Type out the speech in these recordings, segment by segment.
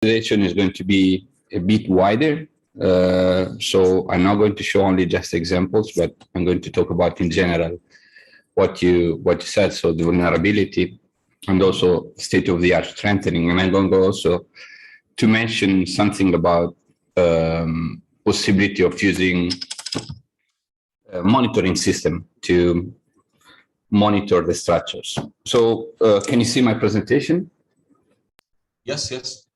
presentation is going to be a bit wider. So I'm not going to show only just examples, but I'm going to talk about in general what you said. So the vulnerability and also state-of-the-art strengthening. And I'm going also to mention something about possibility of using a monitoring system to monitor the structures. So can you see my presentation? Yes, yes.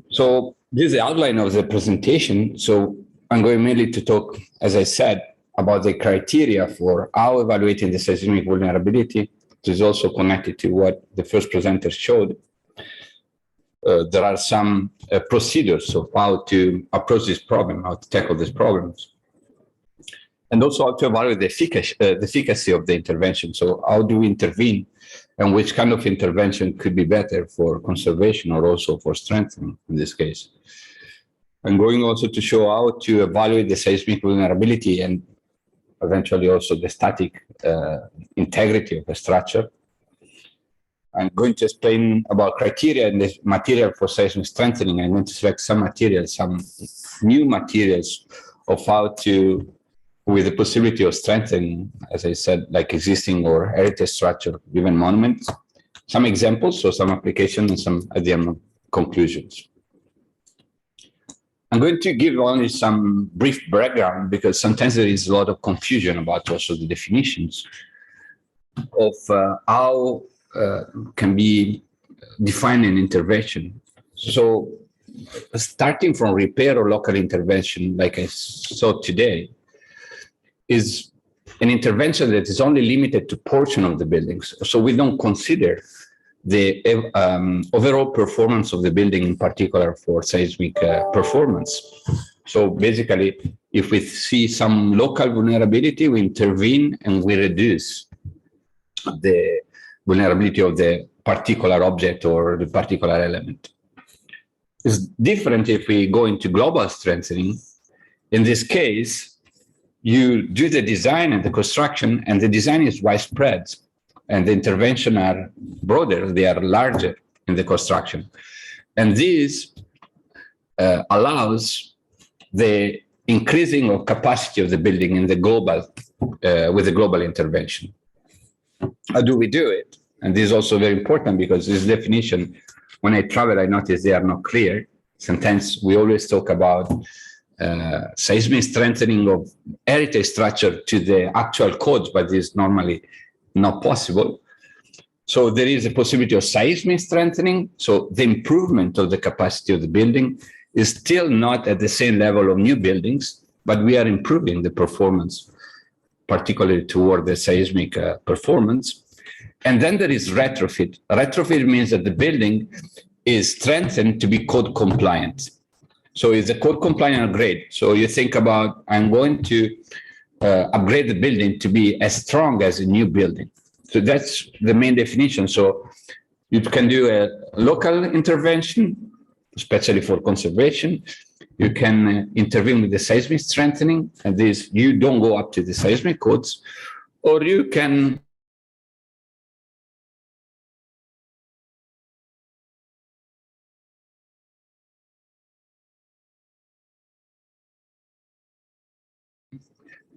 So this is the outline of the presentation. So I'm going mainly to talk, as I said, about the criteria for how evaluating the seismic vulnerability. This is also connected to what the first presenter showed. There are some procedures of how to approach this problem, how to tackle these problems. And also how to evaluate the efficacy of the intervention. So how do we intervene and which kind of intervention could be better for conservation or also for strengthening in this case. I'm going also to show how to evaluate the seismic vulnerability and eventually also the static integrity of the structure. I'm going to explain about criteria and the material for seismic strengthening. I'm going to select some materials, some new materials of how to, with the possibility of strengthening, as I said, like existing or heritage structure, given monuments, some examples, so some applications and some at the end conclusions. I'm going to give only some brief background because sometimes there is a lot of confusion about also the definitions of how can be defined an intervention. So starting from repair or local intervention, like I saw today, is an intervention that is only limited to portion of the buildings. So we don't consider the overall performance of the building, in particular for seismic performance. So basically, if we see some local vulnerability, we intervene and we reduce the vulnerability of the particular object or the particular element. It's different if we go into global strengthening. In this case, you do the design and the construction, and the design is widespread, and the intervention are broader, they are larger in the construction. And this allows the increasing of capacity of the building in the global, with the global intervention. How do we do it? And this is also very important because this definition, when I travel, I notice they are not clear. Sometimes we always talk about seismic strengthening of heritage structure to the actual codes, but this is normally not possible. So there is a possibility of seismic strengthening. So the improvement of the capacity of the building is still not at the same level of new buildings, but we are improving the performance, particularly toward the seismic performance. And then there is retrofit. Retrofit means that the building is strengthened to be code compliant. So it's a code compliant upgrade. So you think about, I'm going to upgrade the building to be as strong as a new building. So that's the main definition. So you can do a local intervention, especially for conservation. You can intervene with the seismic strengthening, and this, you don't go up to the seismic codes, or you can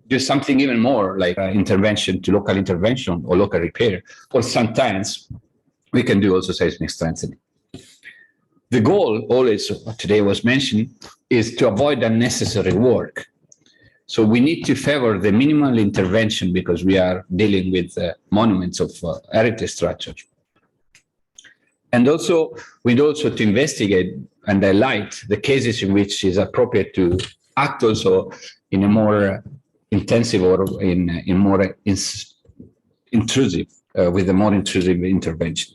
do something even more like intervention to local intervention or local repair, or sometimes we can do also seismic strengthening. The goal always, today was mentioned, is to avoid unnecessary work. So we need to favor the minimal intervention because we are dealing with monuments of heritage structure. And also, we need also to investigate and highlight the cases in which it's appropriate to act also in a more intensive or in more intrusive, with a more intrusive intervention.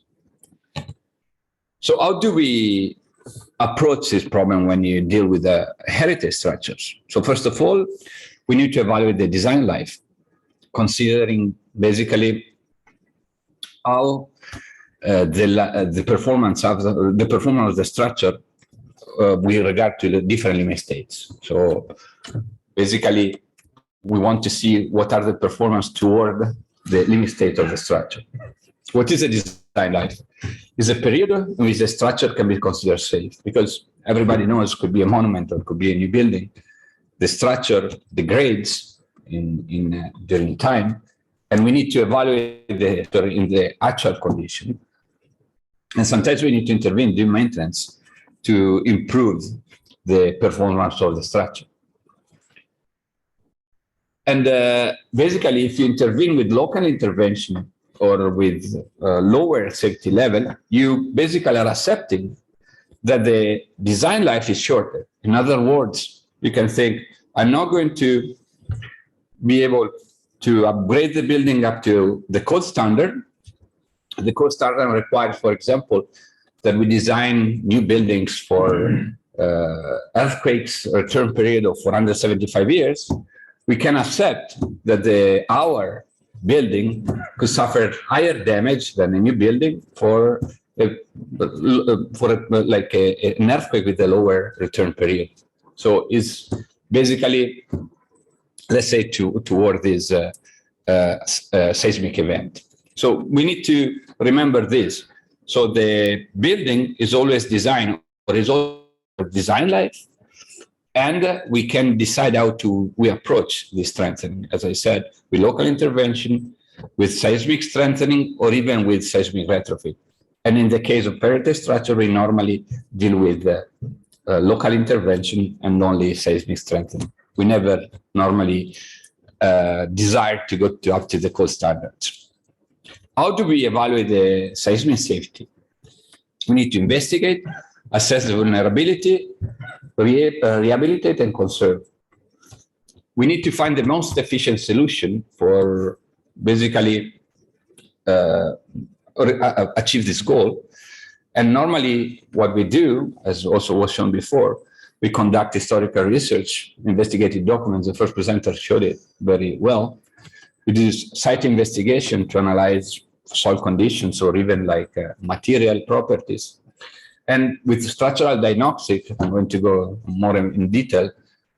So how do we approach this problem when you deal with the heritage structures? So first of all, we need to evaluate the design life, considering basically how the performance of the structure with regard to the different limit states. So basically, we want to see what are the performance toward the limit state of the structure. What is the design design life is a period in which the structure can be considered safe, because everybody knows it could be a monument or it could be a new building. The structure degrades during time, and we need to evaluate in the actual condition. And sometimes we need to intervene during maintenance to improve the performance of the structure. And basically, if you intervene with local intervention or with lower safety level, you basically are accepting that the design life is shorter. In other words, you can think, I'm not going to be able to upgrade the building up to the code standard. The code standard requires, for example, that we design new buildings for earthquakes return period of 475 years. We can accept that our building could suffer higher damage than a new building for an earthquake with a lower return period. So it's basically, let's say, toward this seismic event. So we need to remember this. So the building is always designed, or is always design life, and we can decide how we approach this strengthening, as I said, with local intervention, with seismic strengthening, or even with seismic retrofit. And in the case of heritage structure, we normally deal with local intervention and only seismic strengthening. We never normally desire to go up to the code standards. How do we evaluate the seismic safety? We need to investigate, assess the vulnerability, rehabilitate, and conserve. We need to find the most efficient solution for basically achieve this goal. And normally what we do, as also was shown before, we conduct historical research, investigative documents. The first presenter showed it very well. We do site investigation to analyze soil conditions or even material properties. And with structural diagnostic, I'm going to go more in detail,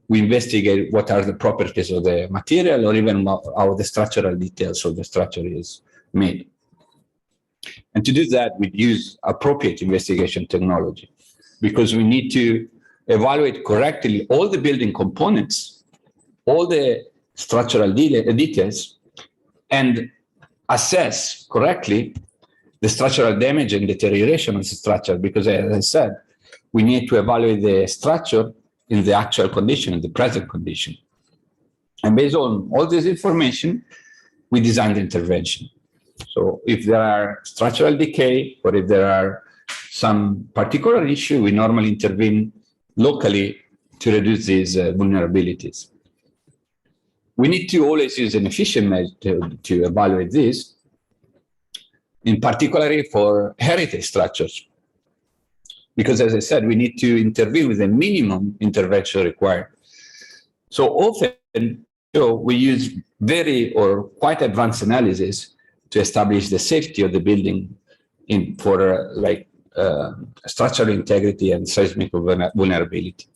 we investigate what are the properties of the material or even how the structural details of the structure is made. And to do that, we use appropriate investigation technology, because we need to evaluate correctly all the building components, all the structural details, and assess correctly the structural damage and deterioration of the structure, because as I said, we need to evaluate the structure in the actual condition, in the present condition. And based on all this information, we design the intervention. So if there are structural decay or if there are some particular issue, we normally intervene locally to reduce these vulnerabilities. We need to always use an efficient method to evaluate this, in particular for heritage structures. Because as I said, we need to intervene with the minimum intervention required. So often, we use very or quite advanced analysis to establish the safety of the building for structural integrity and seismic vulnerability.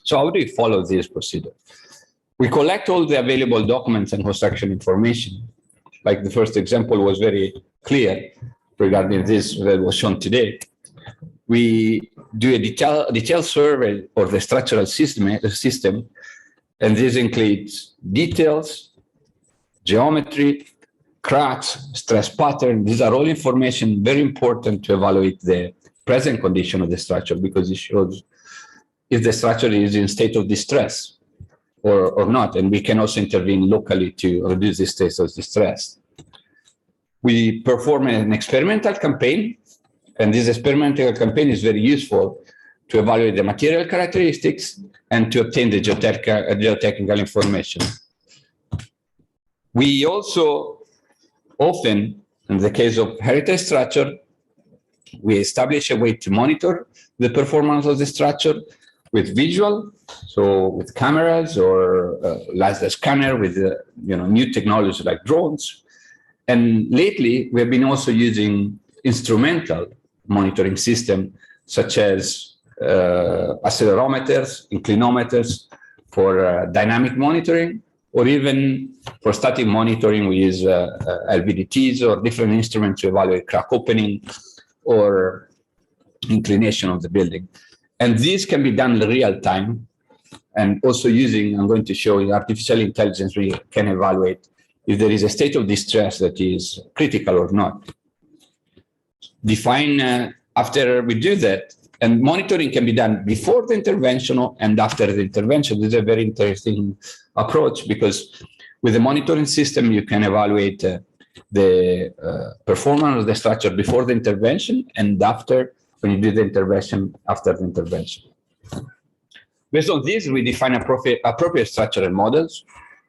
So how do we follow this procedure? We collect all the available documents and construction information. Like the first example was very clear regarding this that was shown today. We do a detailed survey of the structural system, and this includes details, geometry, cracks, stress pattern. These are all information very important to evaluate the present condition of the structure, because it shows if the structure is in state of distress or not. And we can also intervene locally to reduce the state of distress. We perform an experimental campaign, and this experimental campaign is very useful to evaluate the material characteristics and to obtain the geotechnical information. We also often, in the case of heritage structure, we establish a way to monitor the performance of the structure with visual, so with cameras or laser scanner with new technology like drones. And lately, we have been also using instrumental monitoring system, such as accelerometers, inclinometers for dynamic monitoring, or even for static monitoring, we use LVDTs or different instruments to evaluate crack opening or inclination of the building. And this can be done in real time. And also using, I'm going to show you, artificial intelligence, we can evaluate if there is a state of distress that is critical or not. Define, after we do that, and monitoring can be done before the intervention and after the intervention. This is a very interesting approach because with the monitoring system, you can evaluate the performance of the structure before the intervention and after, when you do the intervention, after the intervention. Based on this, we define appropriate structural models,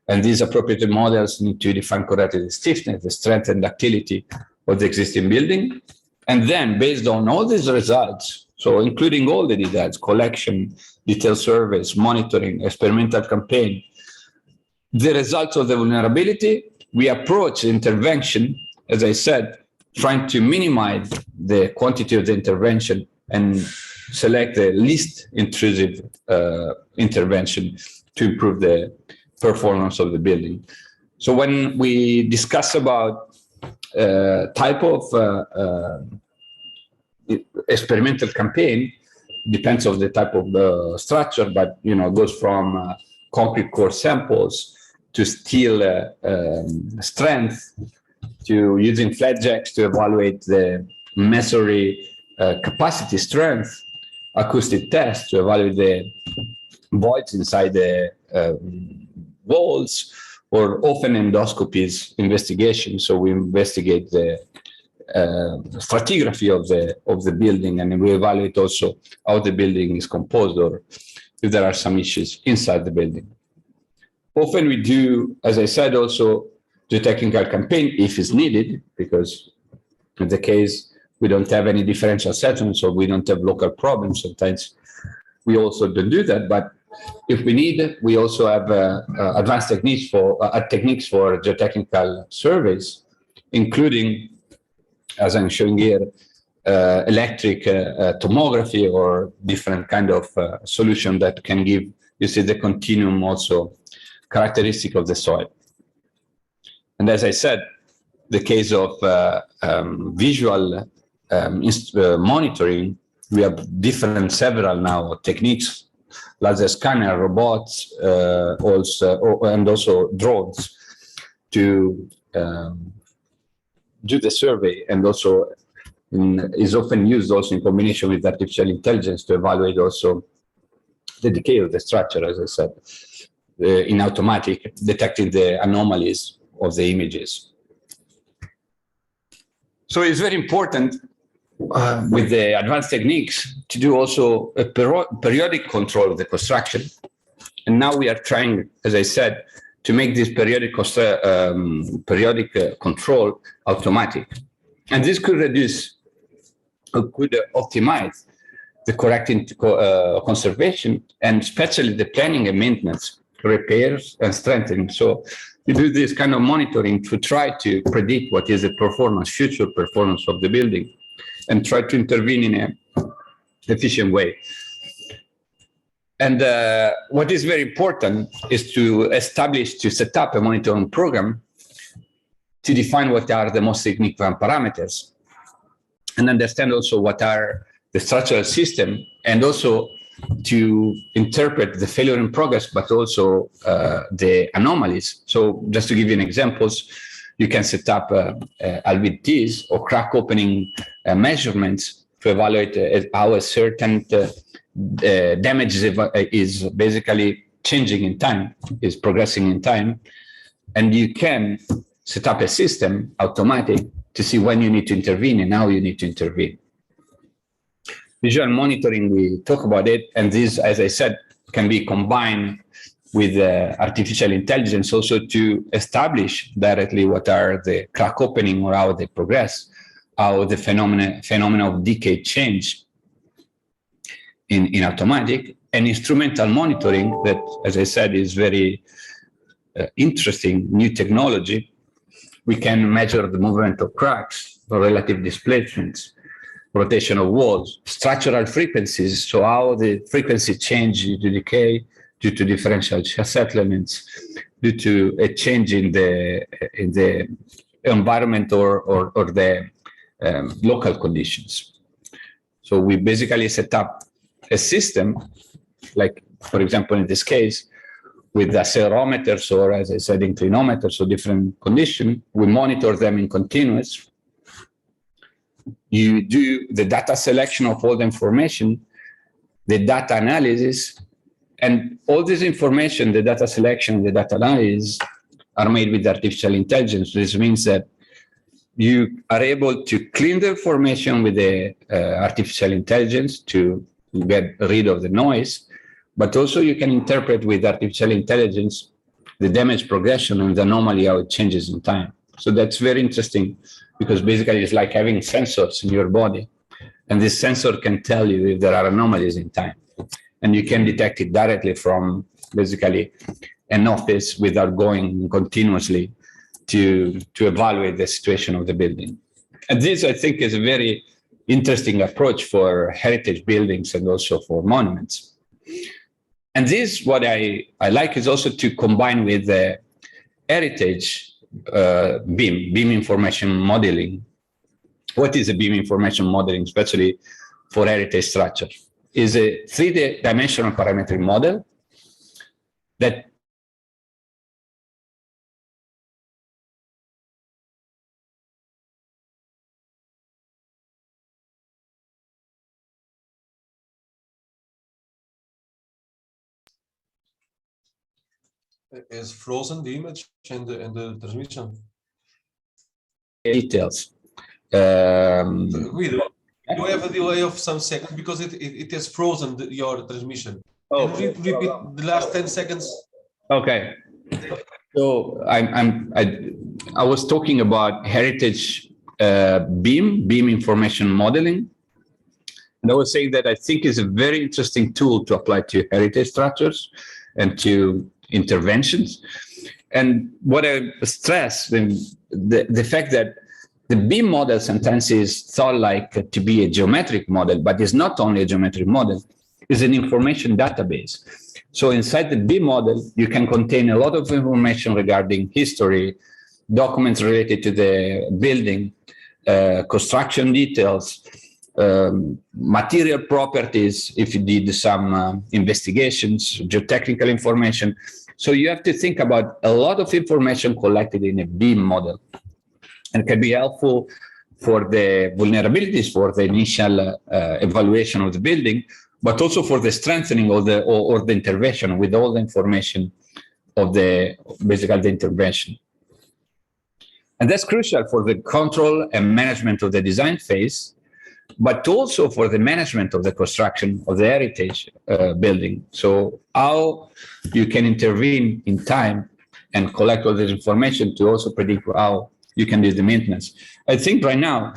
and these appropriate models need to define correctly the stiffness, the strength, and ductility of the existing building. And then, based on all these results, so including all the details, collection, detailed surveys, monitoring, experimental campaign, the results of the vulnerability, we approach intervention, as I said, trying to minimize the quantity of the intervention and select the least intrusive intervention to improve the performance of the building. So when we discuss about type of experimental campaign, depends on the type of structure, but goes from concrete core samples to steel strength, to using flat jacks to evaluate the masonry capacity strength, acoustic tests to evaluate the voids inside the walls, or often endoscopies investigation. So we investigate the stratigraphy of the building, and we evaluate also how the building is composed or if there are some issues inside the building. Often we do, as I said, also the technical campaign if it's needed, because in the case we don't have any differential settlements or we don't have local problems, sometimes we also don't do that. But if we need it, we also have advanced techniques for geotechnical surveys, including, as I'm showing here, electric tomography or different kind of solution that can give, you see, the continuum also characteristic of the soil. And as I said, the case of visual monitoring, we have several now techniques, laser scanner, robots, and also drones to do the survey, and also is often used also in combination with artificial intelligence to evaluate also the decay of the structure, as I said, in automatic, detecting the anomalies of the images. So it's very important with the advanced techniques to do also a periodic control of the construction. And now we are trying, as I said, to make this periodic control automatic. And this could reduce, could optimize the correct conservation, and especially the planning and maintenance, repairs and strengthening. So we do this kind of monitoring to try to predict what is the performance, future performance of the building, and try to intervene in an efficient way. And what is very important is to set up a monitoring program to define what are the most significant parameters, and understand also what are the structural system, and also to interpret the failure in progress, but also the anomalies. So just to give you an examples, you can set up LVDTs or crack opening measurements to evaluate how a certain damage is basically changing in time, is progressing in time. And you can set up a system, automatic, to see when you need to intervene and how you need to intervene. Visual monitoring, we talk about it, and this, as I said, can be combined with artificial intelligence also to establish directly what are the crack opening or how they progress, how the phenomena of decay change in automatic, and instrumental monitoring that, as I said, is very interesting new technology. We can measure the movement of cracks, or relative displacements, rotation of walls, structural frequencies, so how the frequency change due to decay, due to differential settlements, due to a change in the environment or the local conditions. So we basically set up a system, like, for example, in this case, with accelerometers or, as I said, inclinometers, so different conditions. We monitor them in continuous. You do the data selection of all the information, the data analysis, and all this information, the data selection, the data analysis, are made with artificial intelligence. This means that you are able to clean the information with the artificial intelligence to get rid of the noise, but also you can interpret with artificial intelligence the damage progression and the anomaly, how it changes in time. So that's very interesting, because basically it's like having sensors in your body, and this sensor can tell you if there are anomalies in time, and you can detect it directly from basically an office without going continuously to evaluate the situation of the building. And this, I think, is a very interesting approach for heritage buildings and also for monuments. And this, what I like, is also to combine with the heritage BIM information modeling. What is a BIM information modeling, especially for heritage structure? Is a 3D-dimensional parametric model that is frozen, the image and the transmission. details. Guido, you have a delay of some seconds because it has frozen your transmission. Oh. Can you repeat the last 10 seconds? Okay. So I was talking about heritage BIM information modeling. And I was saying that I think is a very interesting tool to apply to heritage structures and to interventions. And what I stress, the fact that the BIM model sometimes is thought like to be a geometric model, but it's not only a geometric model, it's an information database. So inside the BIM model, you can contain a lot of information regarding history, documents related to the building, construction details, material properties, if you did some investigations, geotechnical information. So you have to think about a lot of information collected in a BIM model, and can be helpful for the vulnerabilities, for the initial evaluation of the building, but also for the strengthening of the or the intervention with all the information of the basically the intervention. And that's crucial for the control and management of the design phase, but also for the management of the construction of the heritage building. So how you can intervene in time and collect all this information to also predict how you can do the maintenance. I think right now,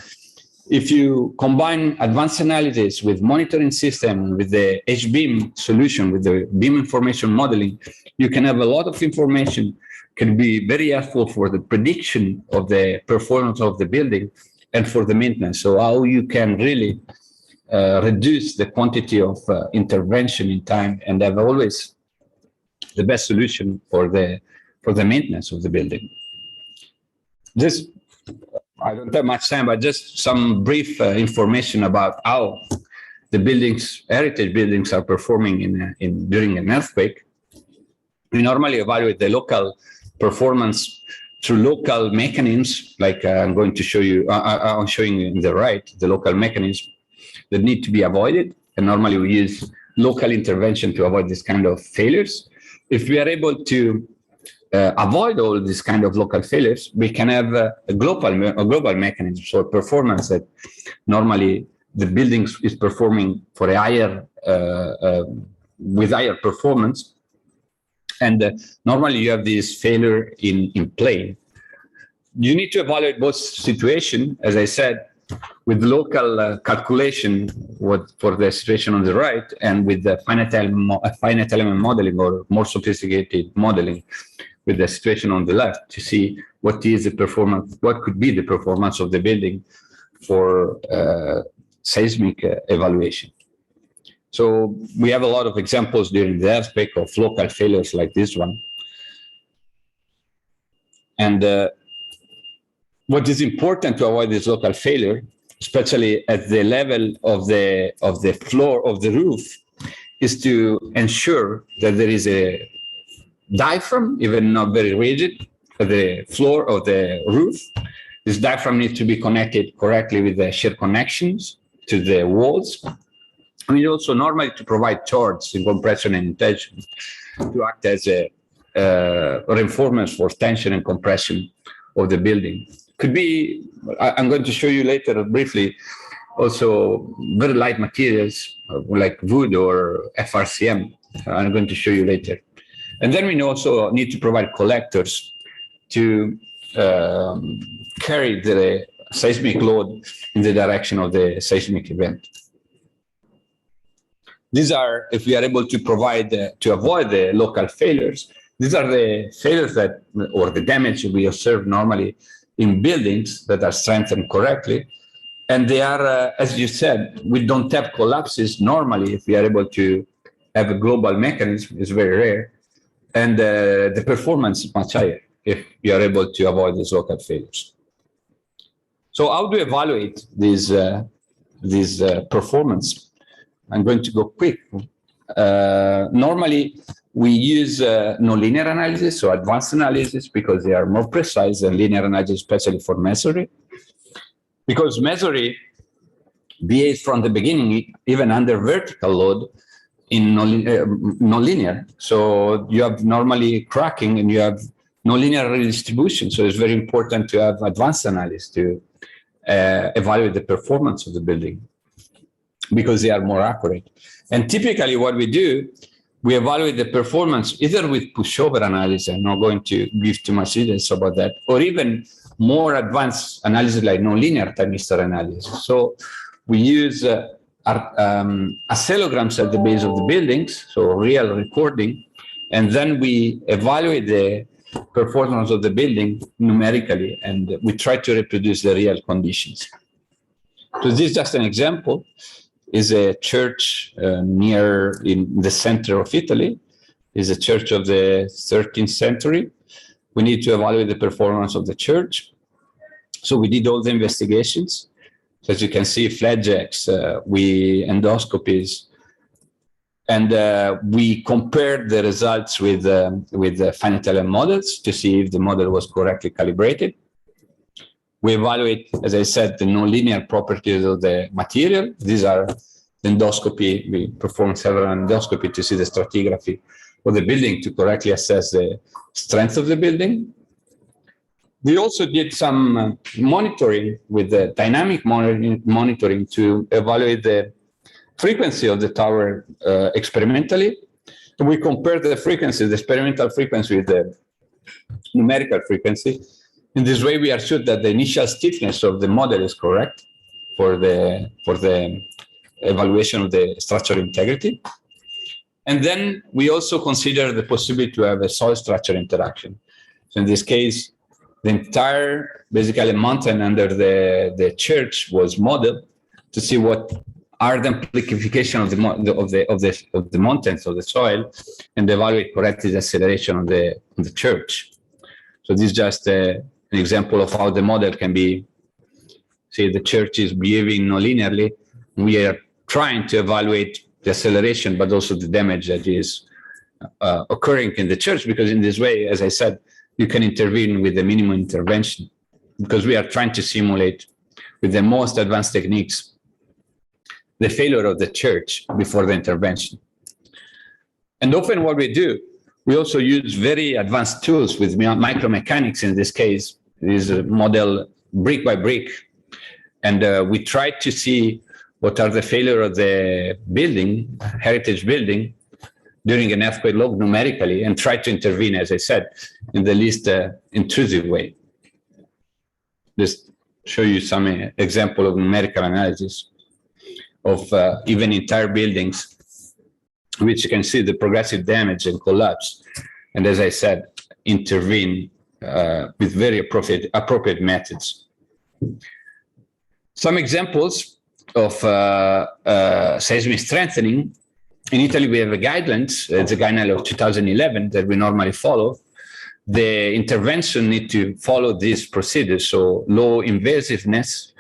if you combine advanced analysis with monitoring system, with the HBIM solution, with the BIM information modeling, you can have a lot of information, can be very helpful for the prediction of the performance of the building and for the maintenance. So how you can really reduce the quantity of intervention in time and have always the best solution for the maintenance of the building. This, I don't have much time, but just some brief information about how the buildings, heritage buildings, are performing during an earthquake. We normally evaluate the local performance through local mechanisms, like I'm going to show you, I'm showing you in the right, the local mechanisms that need to be avoided. And normally we use local intervention to avoid this kind of failures. If we are able to avoid all these kind of local failures, we can have a global mechanism for performance that normally the building is performing for a higher, with higher performance. And normally you have this failure in plane. You need to evaluate both situations, as I said, with local calculation for the situation on the right, and with the finite element modeling or more sophisticated modeling with the situation on the left, to see what is the performance, what could be the performance of the building for seismic evaluation. So we have a lot of examples during the earthquake of local failures like this one. And what is important to avoid this local failure, especially at the level of the floor of the roof, is to ensure that there is a diaphragm, even not very rigid, at the floor of the roof. This diaphragm needs to be connected correctly with the shear connections to the walls. We also normally to provide chords in compression and tension to act as a reinforcements for tension and compression of the building. Could be, I'm going to show you later briefly, also very light materials like wood or FRCM. I'm going to show you later. And then we also need to provide collectors to carry the seismic load in the direction of the seismic event. These are, if we are able to provide, to avoid the local failures, these are the failures that, or the damage we observe normally in buildings that are strengthened correctly. And they are, as you said, we don't have collapses normally if we are able to have a global mechanism. It's very rare. And the performance is much higher if you are able to avoid these local failures. So how do you evaluate these performance? I'm going to go quick. Normally, we use nonlinear analysis, so advanced analysis, because they are more precise than linear analysis, especially for masonry. Because masonry behaves from the beginning, even under vertical load, in nonlinear. So you have normally cracking and you have nonlinear redistribution. So it's very important to have advanced analysis to evaluate the performance of the building, because they are more accurate. And typically what we do, we evaluate the performance either with pushover analysis, I'm not going to give too much details about that, or even more advanced analysis like nonlinear thermistor analysis. So we use oscillograms at the base of the buildings, so real recording, and then we evaluate the performance of the building numerically, and we try to reproduce the real conditions. So this is just an example. Is a church near in the center of Italy. Is a church of the 13th century. We need to evaluate the performance of the church. So we did all the investigations. So as you can see, flat jacks, we endoscopies, and we compared the results with the finite element models to see if the model was correctly calibrated. We evaluate, as I said, the nonlinear properties of the material. These are the endoscopy. We perform several endoscopy to see the stratigraphy of the building to correctly assess the strength of the building. We also did some monitoring with the dynamic monitoring to evaluate the frequency of the tower experimentally. And we compared the frequency, the experimental frequency with the numerical frequency. In this way, we are sure that the initial stiffness of the model is correct for the evaluation of the structural integrity. And then we also consider the possibility to have a soil structure interaction. So in this case, the entire basically mountain under the church was modeled to see what are the amplification of the mountains of the soil, and evaluate correctly the acceleration of the church. So this is just an example of how the model can be. See, the church is behaving nonlinearly. We are trying to evaluate the acceleration, but also the damage that is occurring in the church, because in this way, as I said, you can intervene with the minimum intervention, because we are trying to simulate with the most advanced techniques the failure of the church before the intervention. And often what we do, we also use very advanced tools with micromechanics. In this case, this is a model brick by brick. And we try to see what are the failure of the building, heritage building, during an earthquake log numerically, and try to intervene, as I said, in the least intrusive way. Just show you some example of numerical analysis of even entire buildings, which you can see the progressive damage and collapse. And as I said, intervene with very appropriate methods. Some examples of seismic strengthening In Italy, we have a guidelines. It's a guideline of 2011 that we normally follow. The intervention need to follow these procedures. So low invasiveness,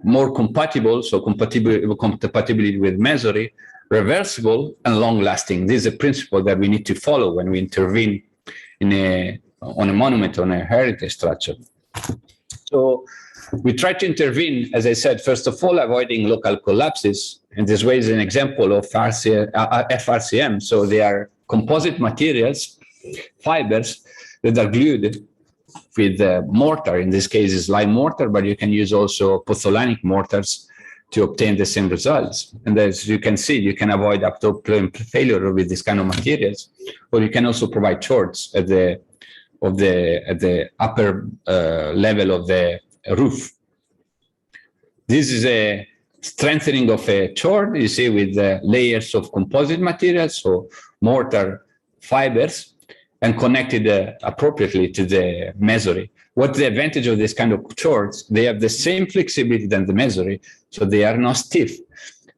more compatible, so compatibility with masonry, reversible, and long-lasting. This is a principle that we need to follow when we intervene on a monument, on a heritage structure. So we try to intervene, as I said, first of all, avoiding local collapses. And this way is an example of FRCM. So they are composite materials, fibers that are glued with mortar. In this case, is lime mortar, but you can use also pozzolanic mortars to obtain the same results. And as you can see, you can avoid uptop failure with this kind of materials, or you can also provide chords at the upper level of the roof. This is a strengthening of a chord, you see, with layers of composite materials, so mortar fibers, and connected appropriately to the masonry. What's the advantage of this kind of chords? They have the same flexibility than the masonry, so they are not stiff,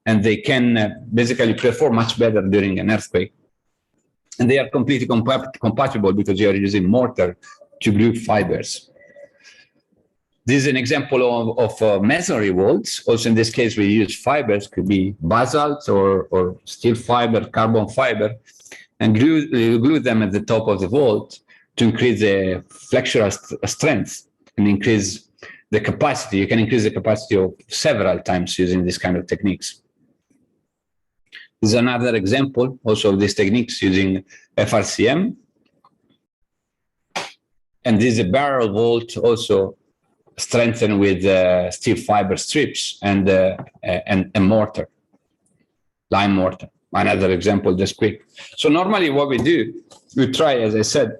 and they can basically perform much better during an earthquake. And they are completely compatible because you are using mortar to glue fibers. This is an example of masonry walls. Also, in this case, we use fibers, could be basalt or steel fiber, carbon fiber, and glue them at the top of the vault to increase the flexural strength and increase the capacity. You can increase the capacity of several times using this kind of techniques. This is another example also of these techniques using FRCM. And this is a barrel vault also strengthened with steel fiber strips and mortar, lime mortar. Another example, just quick. So normally what we do, we try, as I said,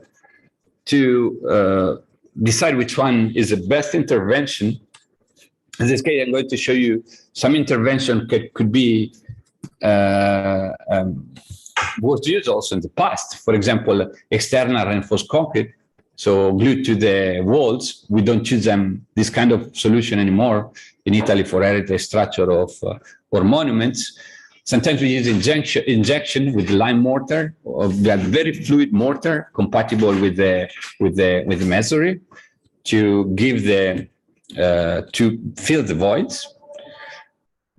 to decide which one is the best intervention. In this case, I'm going to show you some intervention could be was used also in the past. For example, external reinforced concrete, so glued to the walls. We don't use this kind of solution anymore in Italy for heritage structure or monuments. Sometimes we use injection with lime mortar, or we have very fluid mortar compatible with the masonry to give to fill the voids.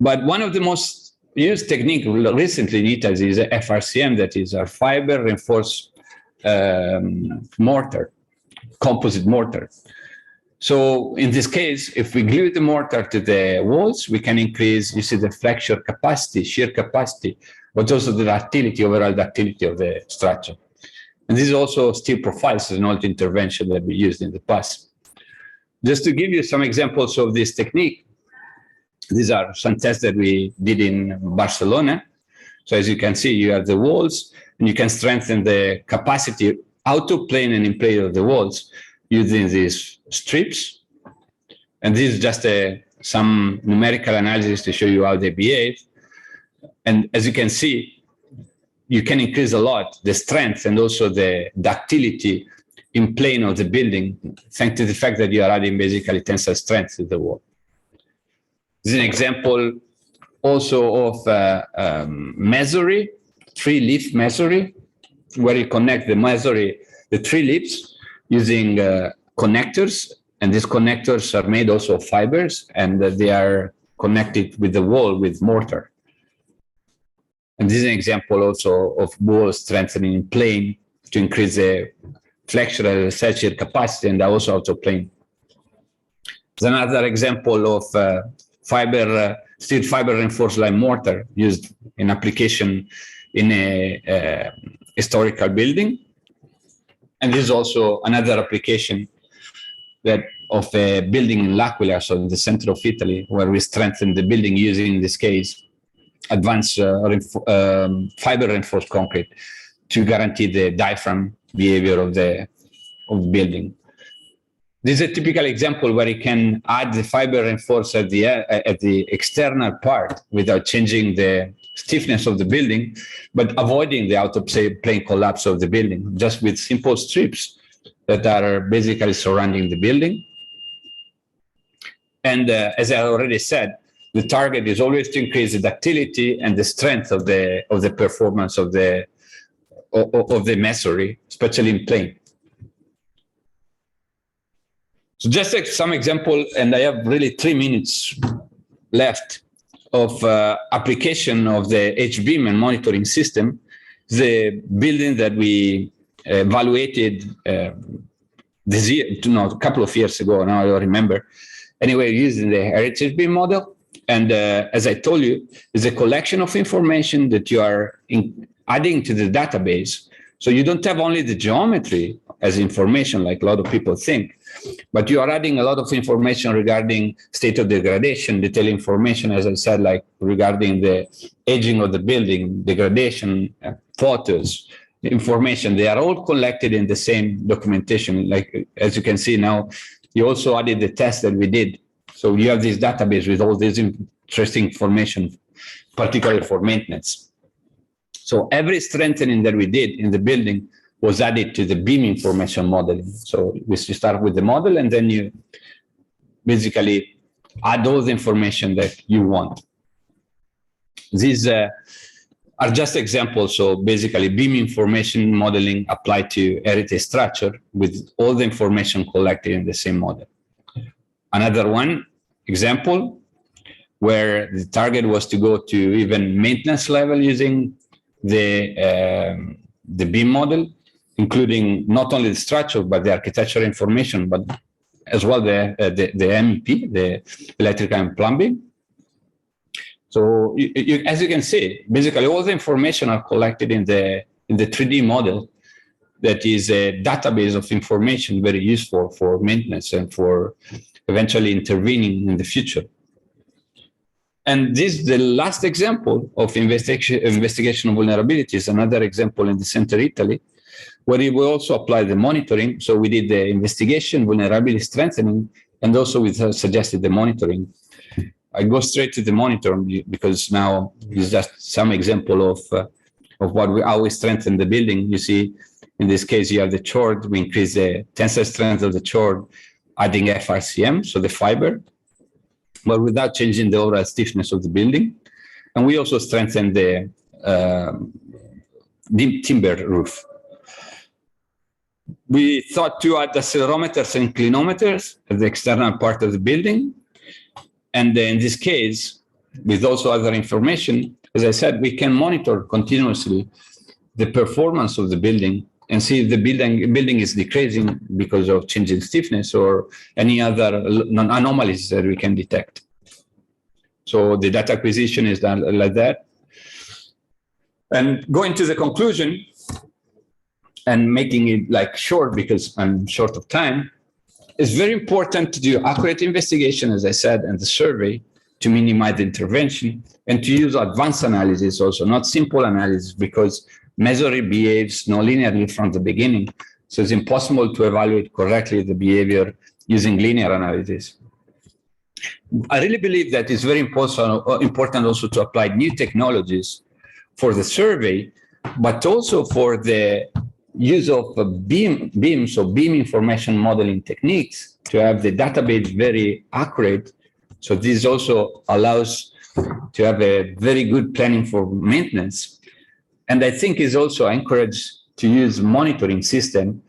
But one of the most used technique recently in Italy is FRCM, that is our fiber reinforced mortar, composite mortar. So in this case, if we glue the mortar to the walls, we can increase, you see, the flexure capacity, shear capacity, but also the ductility, overall ductility of the structure. And this is also steel profiles, an old intervention that we used in the past. Just to give you some examples of this technique, these are some tests that we did in Barcelona. So as you can see, you have the walls, and you can strengthen the capacity out of plane and in plane of the walls using these strips. And this is just some numerical analysis to show you how they behave. And as you can see, you can increase a lot the strength and also the ductility in plane of the building, thanks to the fact that you are adding basically tensile strength to the wall. This is an example also of masonry, three-leaf masonry, where you connect the masonry, the three leaves, using connectors, and these connectors are made also of fibers, and they are connected with the wall with mortar. And this is an example also of wall strengthening in plane to increase the flexural shear capacity and also out of plane. There's another example of steel fiber reinforced lime mortar used in application in a historical building. And this is also another application of a building in L'Aquila, so in the center of Italy, where we strengthen the building using, in this case, advanced fiber reinforced concrete to guarantee the diaphragm behavior of the building. This is a typical example where you can add the fiber reinforced at the external part without changing the stiffness of the building, but avoiding the out of plane collapse of the building, just with simple strips that are basically surrounding the building. And as I already said, the target is always to increase the ductility and the strength of the performance of the masonry, especially in plane. So just like some example, and I have really 3 minutes left of application of the H-beam and monitoring system. The building that we evaluated this year, a couple of years ago, now I don't remember. Anyway, using the heritage beam model. And as I told you, it's a collection of information that you are adding to the database. So you don't have only the geometry as information, like a lot of people think, but you are adding a lot of information regarding state of degradation, detailed information, as I said, like regarding the aging of the building, degradation, photos, information. They are all collected in the same documentation. Like, as you can see now, you also added the test that we did. So you have this database with all this interesting information, particularly for maintenance. So every strengthening that we did in the building was added to the beam information modeling. So we start with the model, and then you basically add all the information that you want. These are just examples. So basically beam information modeling applied to heritage structure with all the information collected in the same model. Another one example where the target was to go to even maintenance level using the beam model, including not only the structure, but the architectural information, but as well the MEP, the electrical and plumbing. So as you can see, basically all the information are collected in the 3D model. That is a database of information very useful for maintenance and for eventually intervening in the future. And this is the last example of investigation of vulnerabilities, another example in the center Italy, where we also apply the monitoring. So we did the investigation, vulnerability strengthening, and also we suggested the monitoring. I go straight to the monitoring because now it's just some example of how we strengthen the building. You see, in this case, you have the chord. We increase the tensile strength of the chord, adding FRCM, so the fiber, but without changing the overall stiffness of the building. And we also strengthen the timber roof. We thought to add accelerometers and clinometers at the external part of the building. And in this case, with also other information, as I said, we can monitor continuously the performance of the building and see if the building is decreasing because of changing stiffness or any other anomalies that we can detect. So the data acquisition is done like that. And going to the conclusion and making it like short because I'm short of time, it's very important to do accurate investigation, as I said, and the survey to minimize the intervention and to use advanced analysis also, not simple analysis, because masonry behaves non-linearly from the beginning. So it's impossible to evaluate correctly the behavior using linear analysis. I really believe that it's very important also to apply new technologies for the survey, but also for the use of beams or beam information modeling techniques to have the database very accurate. So this also allows to have a very good planning for maintenance. And I think is also encouraged to use monitoring system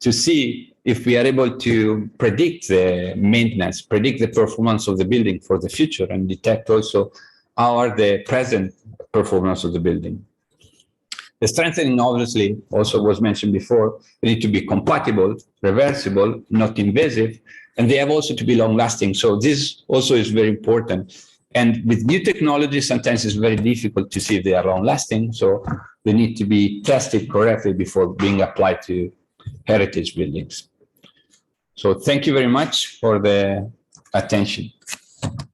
to see if we are able to predict the maintenance, predict the performance of the building for the future, and detect also how are the present performance of the building. The strengthening obviously also was mentioned before. They need to be compatible, reversible, not invasive, and they have also to be long lasting. So this also is very important. And with new technology, sometimes it's very difficult to see if they are long lasting. So they need to be tested correctly before being applied to heritage buildings. So thank you very much for the attention.